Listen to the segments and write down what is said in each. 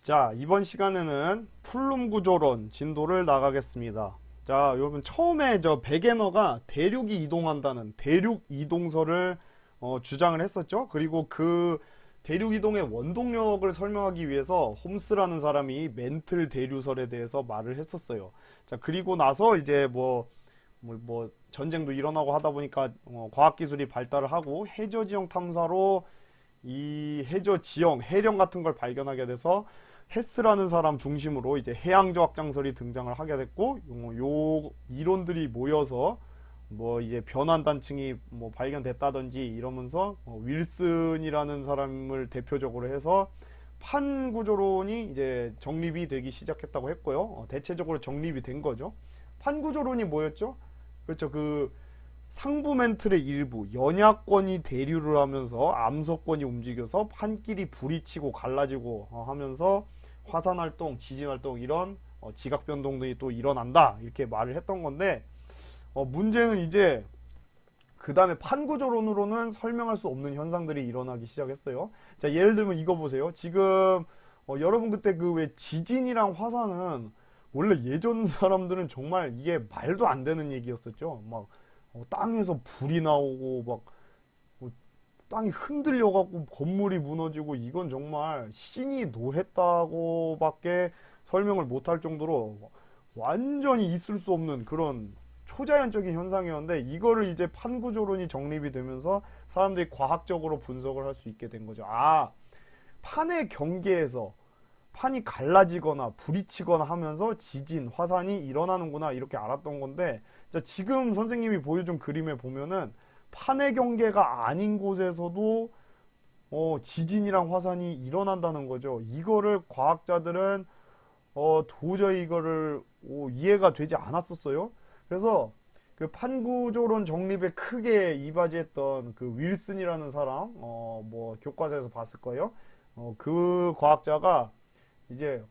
자, 이번 시간에는 풀룸 구조론 진도를 나가겠습니다. 자, 여러분 처음에 저 베게너가 대륙이 이동한다는 대륙 이동설을 주장을 했었죠. 그리고 그 대륙 이동의 원동력을 설명하기 위해서 홈스라는 사람이 멘틀 대류설에 대해서 말을 했었어요. 자, 그리고 나서 이제 전쟁도 일어나고 하다 보니까 과학기술이 발달을 하고 해저 지형 탐사로 이 해저 지형, 해령 같은 걸 발견하게 돼서 헤스라는 사람 중심으로 이제 해양조 확장설이 등장을 하게 됐고, 요 이론들이 모여서 뭐 이제 변환 단층이 뭐 발견됐다든지 이러면서 윌슨이라는 사람을 대표적으로 해서 판 구조론이 이제 정립이 되기 시작했다고 했고요. 대체적으로 정립이 된 거죠. 판 구조론이 뭐였죠? 그렇죠. 그 상부 멘틀의 일부 연야권이 대류를 하면서 암석권이 움직여서 판끼리 부딪히고 갈라지고 하면서 화산 활동, 지진 활동 이런 지각 변동 등이 또 일어난다 이렇게 말을 했던 건데, 문제는 이제 그 다음에 판구조론으로는 설명할 수 없는 현상들이 일어나기 시작했어요. 자, 예를 들면 이거 보세요. 지금 여러분 그때 그 왜 지진이랑 화산은 원래 예전 사람들은 정말 이게 말도 안 되는 얘기였었죠. 막 땅에서 불이 나오고 막 땅이 흔들려갖고 건물이 무너지고 이건 정말 신이 노했다고밖에 설명을 못할 정도로 완전히 있을 수 없는 그런 초자연적인 현상이었는데, 이거를 이제 판구조론이 정립이 되면서 사람들이 과학적으로 분석을 할 수 있게 된 거죠. 아, 판의 경계에서 판이 갈라지거나 부딪히거나 하면서 지진, 화산이 일어나는구나 이렇게 알았던 건데, 자, 지금 선생님이 보여준 그림에 보면은 판의 경계가 아닌 곳에서도 지진이랑 화산이 일어난다는 거죠. 이거를 과학자들은 도저히 이거를 이해가 되지 않았었어요. 그래서 그 판구조론 정립에 크게 이바지했던 그 윌슨이라는 사람, 뭐 교과서에서 봤을 거예요. 그 과학자가 이제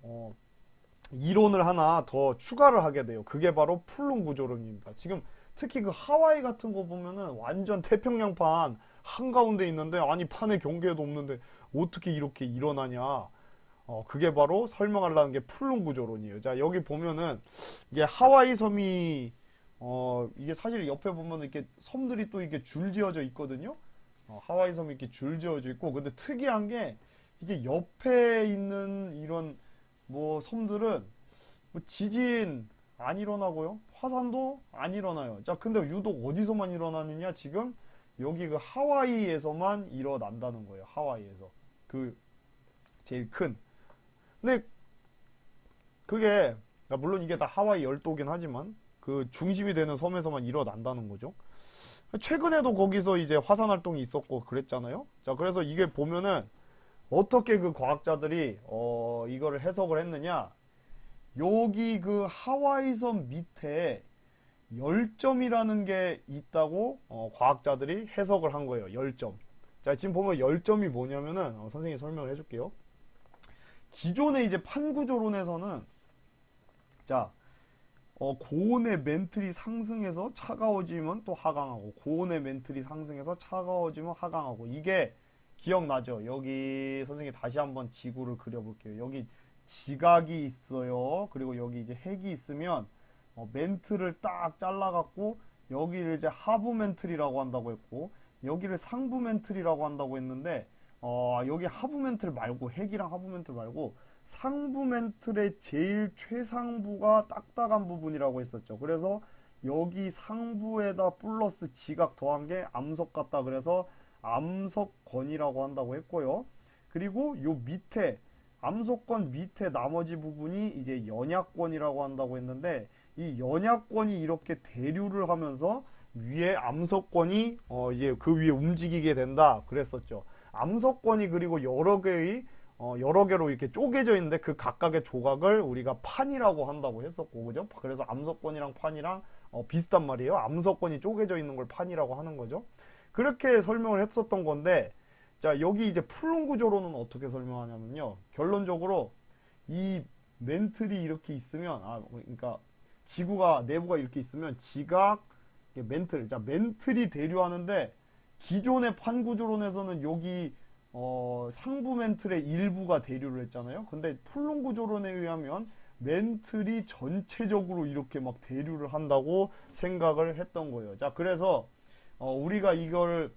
이론을 하나 더 추가를 하게 돼요. 그게 바로 풀룸 구조론입니다. 지금 특히 그 하와이 같은 거 보면은 완전 태평양판 한가운데 있는데, 아니 판의 경계도 없는데 어떻게 이렇게 일어나냐. 그게 바로 설명하려는 게 풀룸 구조론이에요. 자, 여기 보면은 이게 하와이 섬이 이게 사실 옆에 보면 이렇게 섬들이 또 이렇게 줄지어져 있거든요. 하와이 섬이 이렇게 줄지어져 있고, 근데 특이한 게 이게 옆에 있는 이런 뭐 섬들은 뭐 지진 안 일어나고요. 화산도 안 일어나요. 자, 근데 유독 어디서만 일어나느냐? 지금 여기 그 하와이에서만 일어난다는 거예요. 하와이에서. 그 제일 큰. 근데 그게 물론 이게 다 하와이 열도긴 하지만 그 중심이 되는 섬에서만 일어난다는 거죠. 최근에도 거기서 이제 화산 활동이 있었고 그랬잖아요. 자, 그래서 이게 보면은 어떻게 그 과학자들이 이거를 해석을 했느냐? 여기 그 하와이 섬 밑에 열점이라는 게 있다고 과학자들이 해석을 한 거예요. 열점. 자, 지금 보면 열점이 뭐냐면은 선생님이 설명을 해줄게요. 기존의 이제 판구조론에서는 자, 고온의 멘틀이 상승해서 차가워지면 또 하강하고, 고온의 멘틀이 상승해서 차가워지면 하강하고, 이게 기억나죠? 여기 선생님이 다시 한번 지구를 그려볼게요. 여기 지각이 있어요. 그리고 여기 이제 핵이 있으면 멘틀을 딱 잘라갖고 여기를 이제 하부 멘틀이라고 한다고 했고, 여기를 상부 멘틀이라고 한다고 했는데, 여기 하부 멘틀 말고, 핵이랑 하부 멘틀 말고 상부 멘틀의 제일 최상부가 딱딱한 부분이라고 했었죠. 그래서 여기 상부에다 플러스 지각 더한 게 암석 같다. 그래서 암석권이라고 한다고 했고요. 그리고 요 밑에 암석권 밑에 나머지 부분이 이제 연약권이라고 한다고 했는데, 이 연약권이 이렇게 대류를 하면서 위에 암석권이 이제 그 위에 움직이게 된다 그랬었죠. 암석권이 그리고 여러 개로 이렇게 쪼개져 있는데 그 각각의 조각을 우리가 판이라고 한다고 했었고, 그죠? 그래서 암석권이랑 판이랑 비슷한 말이에요. 암석권이 쪼개져 있는 걸 판이라고 하는 거죠. 그렇게 설명을 했었던 건데, 자, 여기 이제 풀룸 구조로는 어떻게 설명하냐면요. 결론적으로 이 멘틀이 이렇게 있으면, 그러니까 지구가 내부가 이렇게 있으면 지각, 멘틀, 자, 멘틀이 대류하는데 기존의 판구조론에서는 여기 상부 멘틀의 일부가 대류를 했잖아요. 근데 플룸 구조론에 의하면 멘틀이 전체적으로 이렇게 막 대류를 한다고 생각을 했던 거예요. 자, 그래서 우리가 이걸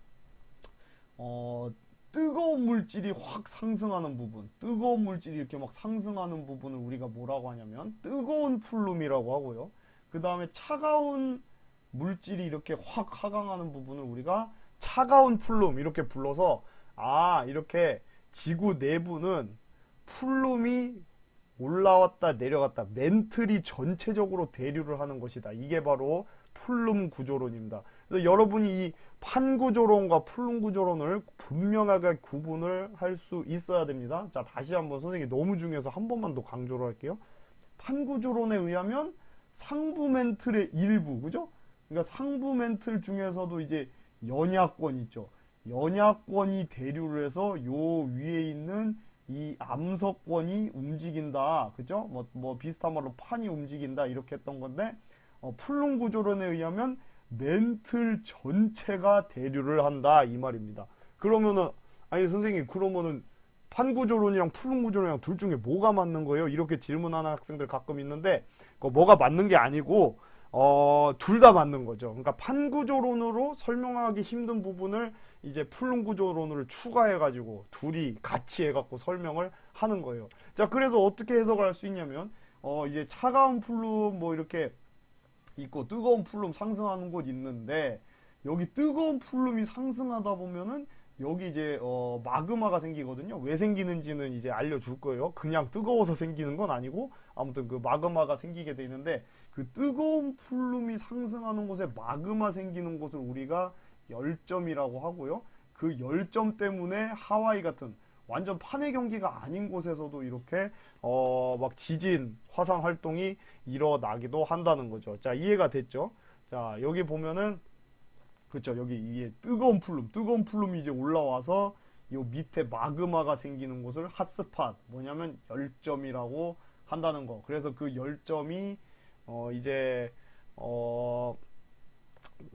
어, 뜨거운 물질이 확 상승하는 부분, 뜨거운 물질이 이렇게 막 상승하는 부분을 우리가 뭐라고 하냐면 뜨거운 플룸이라고 하고요. 그 다음에 차가운 물질이 이렇게 확 하강하는 부분을 우리가 차가운 플룸 이렇게 불러서, 아, 이렇게 지구 내부는 플룸이 올라왔다 내려갔다 멘틀이 전체적으로 대류를 하는 것이다. 이게 바로 플룸 구조론입니다. 그래서 여러분이 이 판 구조론과 플룸 구조론을 분명하게 구분을 할 수 있어야 됩니다. 자, 다시 한번 선생님이 너무 중요해서 한 번만 더 강조를 할게요. 판 구조론에 의하면 상부 멘틀의 일부, 그죠? 그러니까 상부 멘틀 중에서도 이제 연약권 있죠. 연약권이 대류를 해서 요 위에 있는 이 암석권이 움직인다. 그죠? 뭐 비슷한 말로 판이 움직인다. 이렇게 했던 건데, 플룸 구조론에 의하면 멘틀 전체가 대류를 한다. 이 말입니다. 그러면은, 아니, 선생님, 그러면은 판 구조론이랑 플룸 구조론이랑 둘 중에 뭐가 맞는 거예요? 이렇게 질문하는 학생들 가끔 있는데, 뭐가 맞는 게 아니고, 둘 다 맞는 거죠. 그러니까 판 구조론으로 설명하기 힘든 부분을 이제 플룸 구조론을 추가해가지고 둘이 같이 해갖고 설명을 하는 거예요. 자, 그래서 어떻게 해석을 할 수 있냐면, 이제 차가운 플룸 뭐 이렇게 있고 뜨거운 플룸 상승하는 곳 있는데, 여기 뜨거운 플룸이 상승하다 보면은 여기 이제 마그마가 생기거든요. 왜 생기는지는 이제 알려줄 거예요. 그냥 뜨거워서 생기는 건 아니고 아무튼 그 마그마가 생기게 돼 있는데, 그 뜨거운 플룸이 상승하는 곳에 마그마 생기는 곳을 우리가 열점이라고 하고요. 그 열점 때문에 하와이 같은 완전 판의 경기가 아닌 곳에서도 이렇게 막 지진, 화산 활동이 일어나기도 한다는 거죠. 자, 이해가 됐죠? 자, 여기 보면은 그렇죠. 여기 이게 뜨거운 플룸이 이제 올라와서 요 밑에 마그마가 생기는 곳을 핫스팟, 뭐냐면 열점이라고 한다는 거. 그래서 그 열점이 이제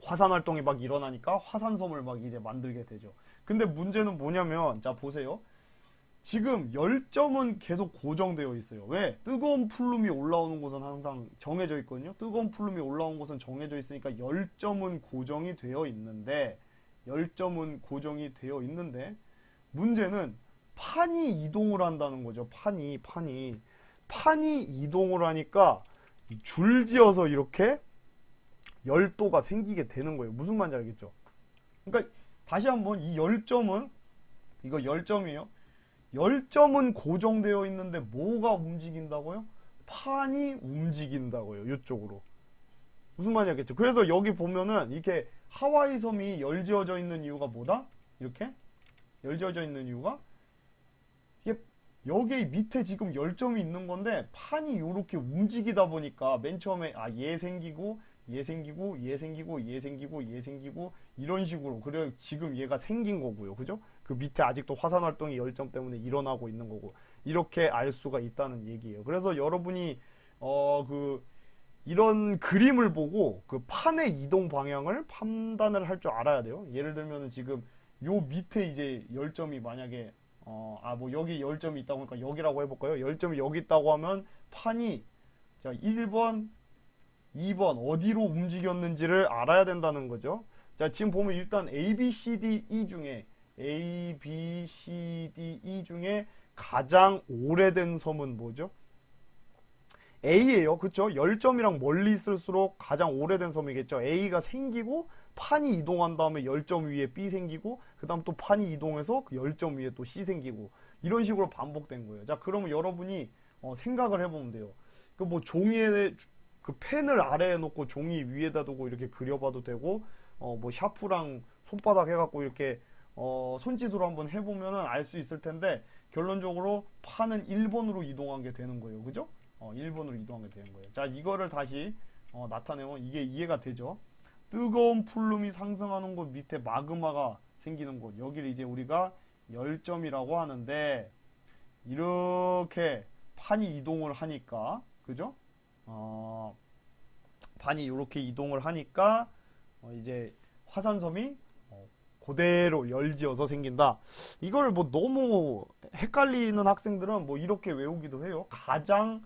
화산 활동이 막 일어나니까 화산섬을 막 이제 만들게 되죠. 근데 문제는 뭐냐면, 자, 보세요. 지금 열점은 계속 고정되어 있어요. 왜? 뜨거운 플룸이 올라오는 곳은 항상 정해져 있거든요. 뜨거운 플룸이 올라온 곳은 정해져 있으니까 열점은 고정이 되어 있는데, 열점은 고정이 되어 있는데, 문제는 판이 이동을 한다는 거죠. 판이 이동을 하니까 줄지어서 이렇게 열도가 생기게 되는 거예요. 무슨 말인지 알겠죠? 그러니까 다시 한번, 이 열점은, 이거 열점이에요. 열점은 고정되어 있는데 뭐가 움직인다고요? 판이 움직인다고요. 이쪽으로. 무슨 말인지 알겠죠? 그래서 여기 보면은 이렇게 하와이 섬이 열지어져 있는 이유가 뭐다? 이렇게 열지어져 있는 이유가, 이게 여기 밑에 지금 열점이 있는 건데 판이 이렇게 움직이다 보니까 맨 처음에 얘 생기고 얘 생기고 얘 생기고 얘 생기고 얘 생기고 이런 식으로, 그래 지금 얘가 생긴 거고요. 그죠? 그 밑에 아직도 화산 활동이 열점 때문에 일어나고 있는 거고, 이렇게 알 수가 있다는 얘기예요. 그래서 여러분이 이런 그림을 보고 그 판의 이동 방향을 판단을 할 줄 알아야 돼요. 예를 들면 지금 요 밑에 이제 열점이 만약에 뭐 여기 열점이 있다고 하니까 여기라고 해볼까요? 열점이 여기 있다고 하면 판이, 자, 1번, 2번 어디로 움직였는지를 알아야 된다는 거죠. 자, 지금 보면 일단 A, B, C, D, E 중에 가장 오래된 섬은 뭐죠? A예요. 그쵸? 열점이랑 멀리 있을수록 가장 오래된 섬이겠죠. A가 생기고 판이 이동한 다음에 열점 위에 B 생기고, 그 다음 또 판이 이동해서 그 열점 위에 또 C 생기고, 이런 식으로 반복된 거예요. 자, 그러면 여러분이 생각을 해보면 돼요. 그 뭐 종이에 그 펜을 아래에 놓고 종이 위에다 두고 이렇게 그려봐도 되고, 뭐 샤프랑 손바닥 해갖고 이렇게 손짓으로 한번 해보면은 알 수 있을 텐데, 결론적으로 판은 1번으로 이동한 게 되는 거예요. 그죠? 1번으로 이동한 게 되는 거예요. 자, 이거를 다시 나타내면 이게 이해가 되죠? 뜨거운 플룸이 상승하는 곳 밑에 마그마가 생기는 곳, 여기를 이제 우리가 열점이라고 하는데, 이렇게 판이 이동을 하니까, 그죠? 판이 이렇게 이동을 하니까 이제 화산섬이 그대로 열지어서 생긴다. 이걸 뭐 너무 헷갈리는 학생들은 뭐 이렇게 외우기도 해요. 가장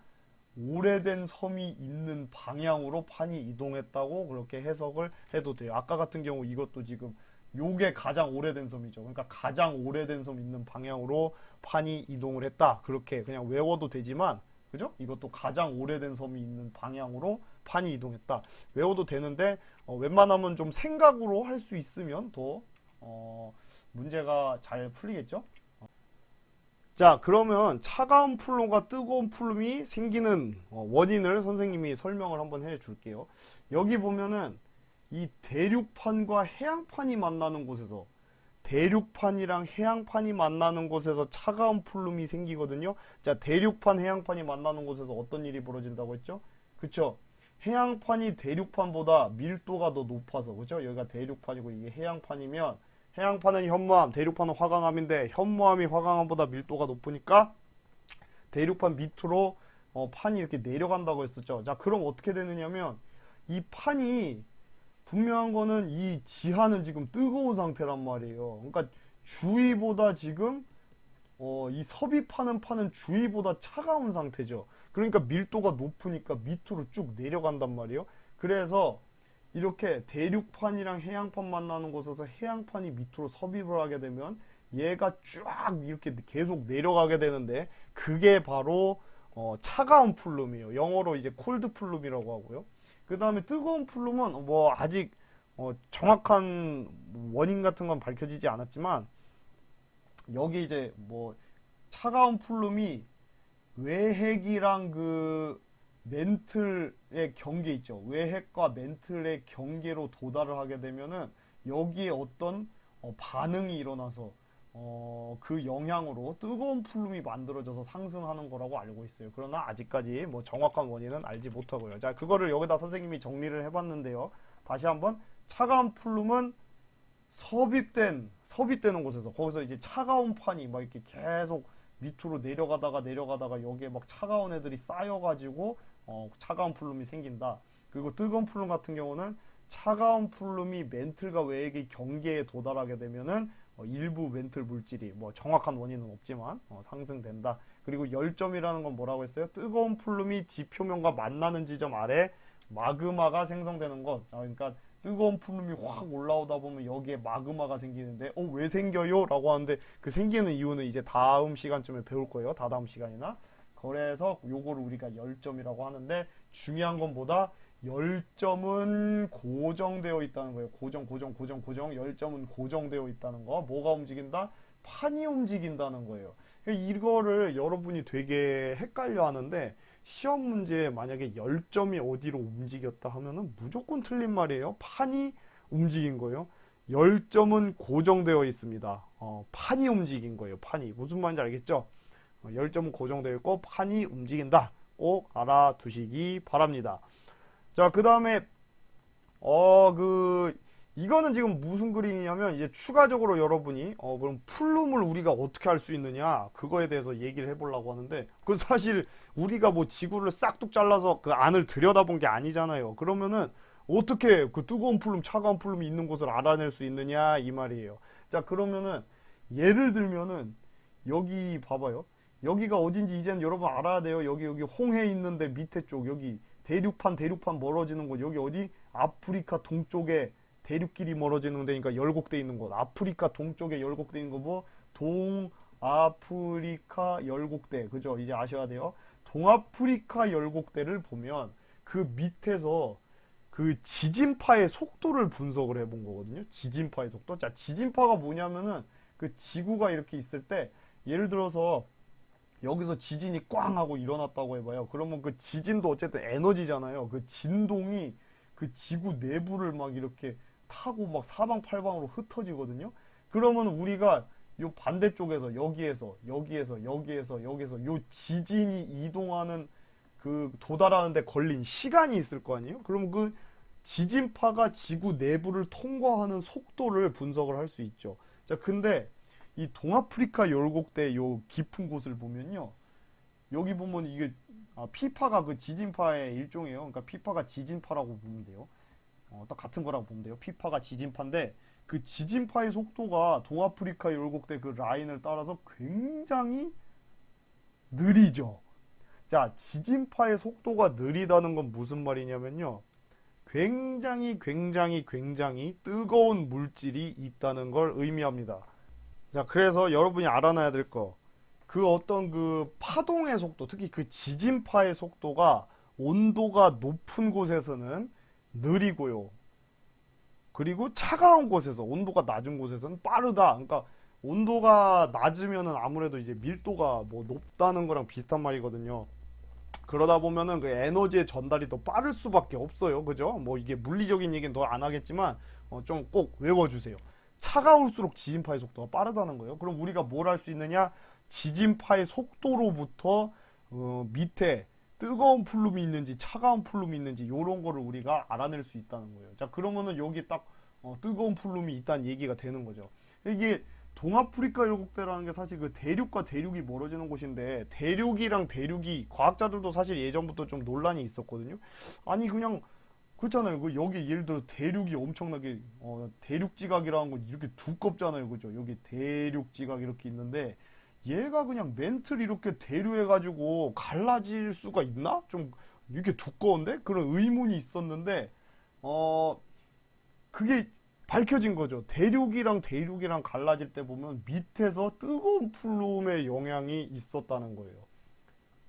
오래된 섬이 있는 방향으로 판이 이동했다고 그렇게 해석을 해도 돼요. 아까 같은 경우 이것도 지금 요게 가장 오래된 섬이죠. 그러니까 가장 오래된 섬 있는 방향으로 판이 이동을 했다. 그렇게 그냥 외워도 되지만, 그죠? 이것도 가장 오래된 섬이 있는 방향으로 판이 이동했다. 외워도 되는데, 웬만하면 좀 생각으로 할 수 있으면 더, 문제가 잘 풀리겠죠? 자, 그러면 차가운 플룸과 뜨거운 플룸이 생기는 원인을 선생님이 설명을 한번 해 줄게요. 여기 보면은 이 대륙판과 해양판이 만나는 곳에서, 대륙판이랑 해양판이 만나는 곳에서 차가운 플룸이 생기거든요. 자, 대륙판, 해양판이 만나는 곳에서 어떤 일이 벌어진다고 했죠? 그쵸? 해양판이 대륙판보다 밀도가 더 높아서, 그죠? 여기가 대륙판이고 이게 해양판이면, 해양판은 현무암, 대륙판은 화강암인데 현무암이 화강암보다 밀도가 높으니까 대륙판 밑으로 판이 이렇게 내려간다고 했었죠. 자, 그럼 어떻게 되느냐면 이 판이 분명한 거는 이 지하는 지금 뜨거운 상태란 말이에요. 그러니까 주위보다 지금 이 섭입하는 판은 주위보다 차가운 상태죠. 그러니까 밀도가 높으니까 밑으로 쭉 내려간단 말이에요. 그래서 이렇게 대륙판이랑 해양판 만나는 곳에서 해양판이 밑으로 섭입을 하게 되면 얘가 쫙 이렇게 계속 내려가게 되는데 그게 바로 차가운 플룸이에요. 영어로 이제 콜드 플룸이라고 하고요. 그 다음에 뜨거운 플룸은 뭐 아직 정확한 원인 같은 건 밝혀지지 않았지만 여기 이제 뭐 차가운 플룸이 외핵이랑 그 멘틀의 경계 있죠. 외핵과 멘틀의 경계로 도달을 하게 되면은 여기에 어떤 반응이 일어나서 그 영향으로 뜨거운 플룸이 만들어져서 상승하는 거라고 알고 있어요. 그러나 아직까지 뭐 정확한 원인은 알지 못하고요. 자, 그거를 여기다 선생님이 정리를 해봤는데요. 다시 한번 차가운 플룸은 섭입되는 곳에서 거기서 이제 차가운 판이 막 이렇게 계속 밑으로 내려가다가 여기에 막 차가운 애들이 쌓여가지고 차가운 플룸이 생긴다. 그리고 뜨거운 플룸 같은 경우는 차가운 플룸이 멘틀과 외액의 경계에 도달하게 되면은 일부 멘틀 물질이 뭐 정확한 원인은 없지만 상승된다. 그리고 열점이라는 건 뭐라고 했어요? 뜨거운 플룸이 지표면과 만나는 지점 아래 마그마가 생성되는 것. 그러니까 뜨거운 플룸이 확 올라오다 보면 여기에 마그마가 생기는데 왜 생겨요? 라고 하는데 그 생기는 이유는 이제 다음 시간쯤에 배울 거예요. 다다음 시간이나. 그래서 요거를 우리가 열점이라고 하는데 중요한 건 뭐다? 열점은 고정되어 있다는 거예요. 고정. 열점은 고정되어 있다는 거. 뭐가 움직인다? 판이 움직인다는 거예요. 이거를 여러분이 되게 헷갈려 하는데 시험 문제에 만약에 열점이 어디로 움직였다 하면은 무조건 틀린 말이에요. 판이 움직인 거예요. 열점은 고정되어 있습니다. 판이 움직인 거예요. 판이. 무슨 말인지 알겠죠? 열점은 고정되어 있고 판이 움직인다. 꼭 알아두시기 바랍니다. 자, 그 다음에 이거는 지금 무슨 그림이냐면 이제 추가적으로 여러분이 그럼 플룸을 우리가 어떻게 할 수 있느냐 그거에 대해서 얘기를 해보려고 하는데 그 사실 우리가 뭐 지구를 싹둑 잘라서 그 안을 들여다본 게 아니잖아요. 그러면은 어떻게 그 뜨거운 플룸, 차가운 플룸이 있는 곳을 알아낼 수 있느냐 이 말이에요. 자, 그러면은 예를 들면은 여기 봐봐요. 여기가 어딘지 이제는 여러분 알아야 돼요. 여기 홍해 있는데 밑에 쪽 여기 대륙판 멀어지는 곳 여기 어디? 아프리카 동쪽에 대륙길이 멀어지는 데니까 열곡돼 있는 곳. 아프리카 동쪽에 열곡돼 있는 거 뭐? 동아프리카 열곡대. 그죠? 이제 아셔야 돼요. 동아프리카 열곡대를 보면 그 밑에서 그 지진파의 속도를 분석을 해본 거거든요. 지진파의 속도. 자, 지진파가 뭐냐면은 그 지구가 이렇게 있을 때 예를 들어서 여기서 지진이 꽝 하고 일어났다고 해봐요. 그러면 그 지진도 어쨌든 에너지잖아요. 그 진동이 그 지구 내부를 막 이렇게 타고 막 사방팔방으로 흩어지거든요. 그러면 우리가 요 반대쪽에서 여기에서 요 지진이 이동하는 그 도달하는데 걸린 시간이 있을 거 아니에요? 그럼 그 지진파가 지구 내부를 통과하는 속도를 분석을 할 수 있죠. 자, 근데 이 동아프리카 열곡대 요 깊은 곳을 보면요. 여기 보면 이게 피파가 그 지진파의 일종이에요. 그러니까 피파가 지진파라고 보면 돼요. 딱 같은 거라고 보면 돼요. 피파가 지진파인데 그 지진파의 속도가 동아프리카 열곡대 그 라인을 따라서 굉장히 느리죠. 자, 지진파의 속도가 느리다는 건 무슨 말이냐면요. 굉장히 뜨거운 물질이 있다는 걸 의미합니다. 자, 그래서 여러분이 알아놔야 될 거. 그 어떤 그 파동의 속도, 특히 그 지진파의 속도가 온도가 높은 곳에서는 느리고요. 그리고 차가운 곳에서, 온도가 낮은 곳에서는 빠르다. 그러니까 온도가 낮으면은 아무래도 이제 밀도가 뭐 높다는 거랑 비슷한 말이거든요. 그러다 보면은 그 에너지의 전달이 더 빠를 수밖에 없어요. 그죠? 뭐 이게 물리적인 얘기는 더 안 하겠지만 좀 꼭 외워주세요. 차가울수록 지진파의 속도가 빠르다는 거예요. 그럼 우리가 뭘 할 수 있느냐? 지진파의 속도로부터 밑에 뜨거운 플룸이 있는지 차가운 플룸이 있는지 이런 거를 우리가 알아낼 수 있다는 거예요. 자, 그러면은 여기 딱 뜨거운 플룸이 있다는 얘기가 되는 거죠. 이게 동아프리카 열곡대라는 게 사실 그 대륙과 대륙이 멀어지는 곳인데, 대륙이랑 대륙이 과학자들도 사실 예전부터 좀 논란이 있었거든요. 아니 그냥 그렇잖아요. 그 여기 예를 들어 대륙이 엄청나게 대륙지각이라는 건 이렇게 두껍잖아요. 그죠? 여기 대륙지각 이렇게 있는데 얘가 그냥 멘트를 이렇게 대류해가지고 갈라질 수가 있나? 좀 이렇게 두꺼운데? 그런 의문이 있었는데 그게 밝혀진 거죠. 대륙이랑 대륙이랑 갈라질 때 보면 밑에서 뜨거운 플룸의 영향이 있었다는 거예요.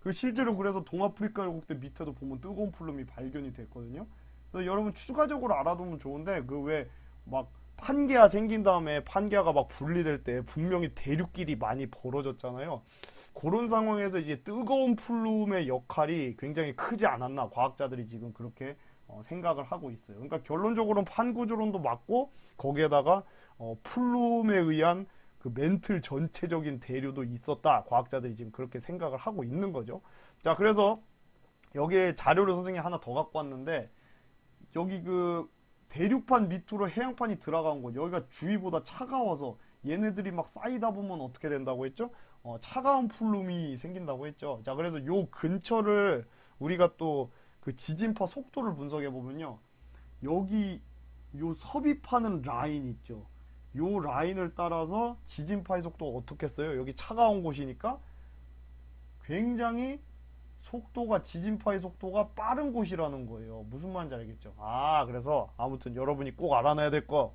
그 실제로 그래서 동아프리카 열곡대 밑에도 보면 뜨거운 플룸이 발견이 됐거든요. 그래서 여러분 추가적으로 알아두면 좋은데, 그 왜 막 판게아 생긴 다음에 판게아가 막 분리될 때 분명히 대륙끼리 많이 벌어졌잖아요. 그런 상황에서 이제 뜨거운 플룸의 역할이 굉장히 크지 않았나, 과학자들이 지금 그렇게 생각을 하고 있어요. 그러니까 결론적으로는 판구조론도 맞고, 거기에다가 플룸에 의한 그 멘틀 전체적인 대류도 있었다. 과학자들이 지금 그렇게 생각을 하고 있는 거죠. 자, 그래서 여기에 자료를 선생님이 하나 더 갖고 왔는데, 여기 그 대륙판 밑으로 해양판이 들어간 곳, 여기가 주위보다 차가워서 얘네들이 막 쌓이다 보면 어떻게 된다고 했죠? 차가운 플룸이 생긴다고 했죠. 자, 그래서 요 근처를 우리가 또 그 지진파 속도를 분석해 보면요, 여기 요 섭입하는 라인 있죠. 요 라인을 따라서 지진파의 속도가 어떻게 써요? 여기 차가운 곳이니까 굉장히 속도가, 지진파의 속도가 빠른 곳이라는 거예요. 무슨 말인지 알겠죠? 그래서 아무튼 여러분이 꼭 알아놔야 될 거,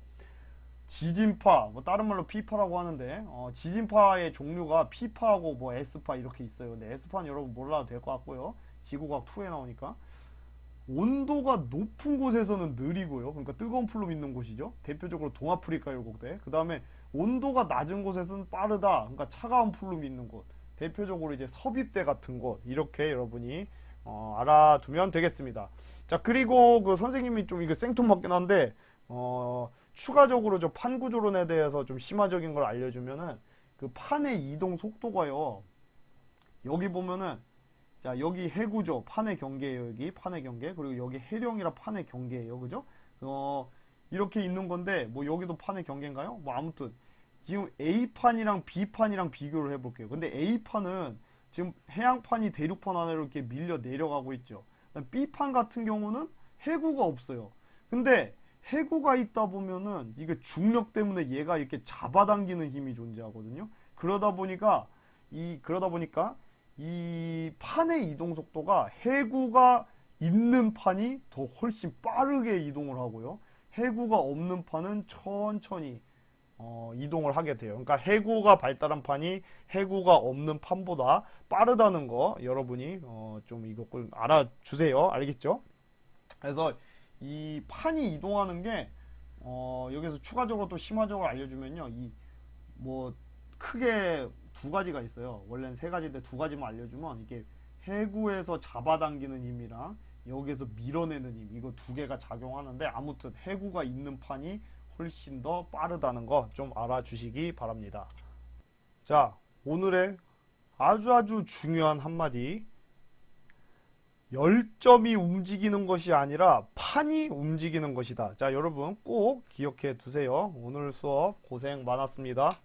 지진파, 뭐 다른 말로 P파라고 하는데, 지진파의 종류가 P파하고 뭐 S파 이렇게 있어요. 근데 S파는 여러분 몰라도 될 것 같고요. 지구과학 2에 나오니까. 온도가 높은 곳에서는 느리고요. 그러니까 뜨거운 플룸 있는 곳이죠. 대표적으로 동아프리카 열곡대. 그 다음에 온도가 낮은 곳에서는 빠르다. 그러니까 차가운 플룸이 있는 곳. 대표적으로 이제 섭입대 같은 곳. 이렇게 여러분이 알아두면 되겠습니다. 자, 그리고 그 선생님이 좀 이거 생뚱맞긴 한데 추가적으로 저 판구조론에 대해서 좀 심화적인 걸 알려주면은, 그 판의 이동 속도가요, 여기 보면은, 자, 여기 해구죠. 판의 경계예요. 여기 판의 경계. 그리고 여기 해령이라 판의 경계예요. 그죠? 이렇게 있는 건데, 뭐 여기도 판의 경계인가요? 뭐 아무튼 지금 A판이랑 B판이랑 비교를 해볼게요. 근데 A판은 지금 해양판이 대륙판 안으로 이렇게 밀려 내려가고 있죠. B판 같은 경우는 해구가 없어요. 근데 해구가 있다 보면은 이게 중력 때문에 얘가 이렇게 잡아당기는 힘이 존재하거든요. 그러다 보니까 이 판의 이동 속도가 해구가 있는 판이 더 훨씬 빠르게 이동을 하고요. 해구가 없는 판은 천천히 이동을 하게 돼요. 그러니까 해구가 발달한 판이 해구가 없는 판보다 빠르다는 거 여러분이 좀 이걸 알아주세요. 알겠죠? 그래서 이 판이 이동하는 게 여기서 추가적으로 또 심화적으로 알려주면요, 이 뭐 크게 두 가지가 있어요. 원래는 세 가지인데 두 가지만 알려주면, 이게 해구에서 잡아당기는 힘이랑 여기에서 밀어내는 힘, 이거 두 개가 작용하는데, 아무튼 해구가 있는 판이 훨씬 더 빠르다는 거 좀 알아주시기 바랍니다. 자, 오늘의 아주 중요한 한마디, 열점이 움직이는 것이 아니라 판이 움직이는 것이다. 자, 여러분 꼭 기억해 두세요. 오늘 수업 고생 많았습니다.